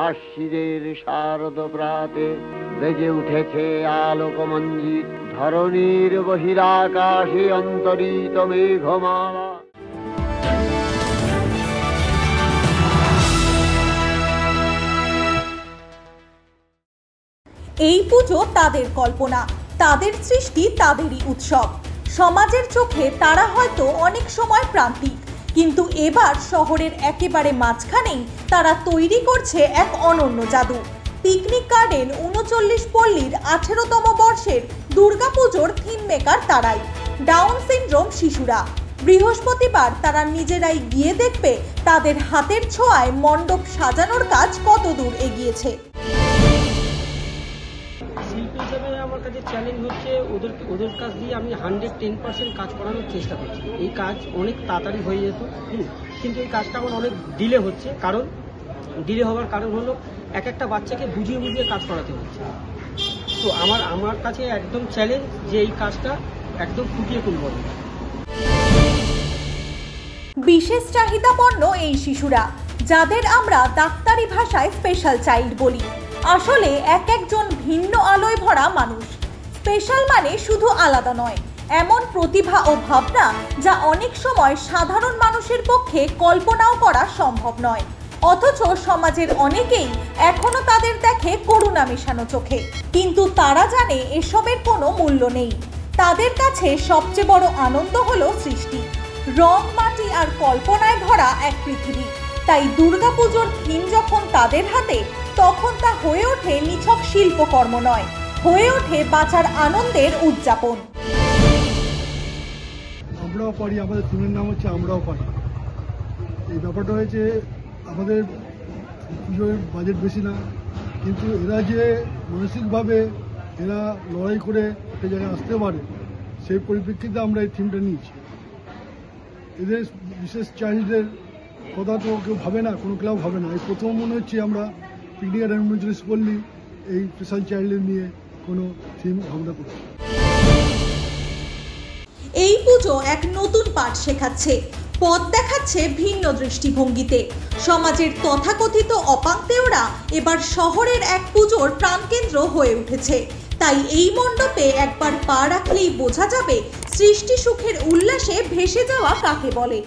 আশ্বিনের শারদ প্রাতে বেজে উঠেছে আলোকমঞ্জিত, ধরণীর বহিরাকাশে অন্তরিত মেঘমালা। এই পুজো তাদের কল্পনা, তাদের সৃষ্টি, তাদেরই উৎসব। সমাজের চোখে তারা হয়তো অনেক সময় প্রান্তিক, কিন্তু এবার শহরের একেবারে মাঝখানেই তারা তৈরি করছে এক অনন্য জাদু। পিকনিক গার্ডেন ৩৯ পল্লীর ১৮তম বর্ষের দুর্গাপুজোর থিম মেকার তারাই, ডাউন সিনড্রোম শিশুরা। বৃহস্পতিবার তারা নিজেরাই গিয়ে দেখবে তাদের হাতের ছোঁয়ায় মণ্ডপ সাজানোর কাজ কত দূর এগিয়েছে। শিল্পী হিসেবে আমার কাছে চ্যালেঞ্জ হচ্ছে ওদের কাছ দিয়ে আমি 110% কাজ করানোর চেষ্টা করছি। এই কাজ অনেক তাড়াতাড়ি হয়ে যেত, কিন্তু এই কাজটা আমার অনেক ডিলে হচ্ছে। কারণ ডিলে হওয়ার কারণ হলো একটা বাচ্চাকে বুঝিয়ে বুঝিয়ে কাজ করাতে হচ্ছে। তো আমার কাছে একদম চ্যালেঞ্জ যে এই কাজটা একদম ফুটিয়ে তুলব। বিশেষ চাহিদাপন্ন এই শিশুরা, যাদের আমরা ডাক্তারি ভাষায় স্পেশাল চাইল্ড বলি, আসলে এক একজন ভিন্ন আলোয় ভরা মানুষ। স্পেশাল মানে শুধু আলাদা নয়, এমন প্রতিভা ও ভাবনা যা অনেক সময় সাধারণ মানুষের পক্ষে কল্পনাও করা সম্ভব নয়। অথচ সমাজের অনেকেই এখনো তাদের দেখে করুণা মেশানো চোখে, কিন্তু তারা জানে এসবের কোনো মূল্য নেই। তাদের কাছে সবচেয়ে বড় আনন্দ হলো সৃষ্টি, রং, মাটি আর কল্পনায় ভরা এক পৃথিবী। তাই দুর্গাপুজোর থিম যখন তাদের হাতে, তখন তা হয়ে ওঠে নিছক শিল্পকর্ম নয়, হয়ে ওঠে বাঁচার আনন্দের উদযাপন। আমরাও পারি, আমাদের থিমের নাম হচ্ছে আমরাও পারি। এই ব্যাপারটা হয়েছে, আমাদের পুজোর বাজেট বেশি না, কিন্তু এরা যে মানসিকভাবে এরা লড়াই করে একটা জায়গায় আসতে পারে, সেই পরিপ্রেক্ষিতে আমরা এই থিমটা নিয়েছি। এদের বিশেষ চাইল্ডদের কথা তো কেউ ভাবে না, কোনো ক্লাব ভাবে না। এই প্রথম মনে হচ্ছে আমরা পিকনিক গার্ডেন ৩৯ পল্লী এই স্পেশাল চাইল্ডদের নিয়ে কোনো থিম ভাবনা করছি। এই পুজো এক নতুন পাঠ শেখাচ্ছে, পথ দেখাচ্ছে ভিন্ন দৃষ্টিভঙ্গিতে। সমাজের তথাকথিত অপাঙ্ক্তেয়রা এবার শহরের এক পুজোর প্রাণকেন্দ্র হয়ে উঠেছে। তাই এই মণ্ডপে একবার পা রাখলেই বোঝা যাবে সৃষ্টি সুখের উল্লাসে ভেসে যাওয়া কাকে বলে।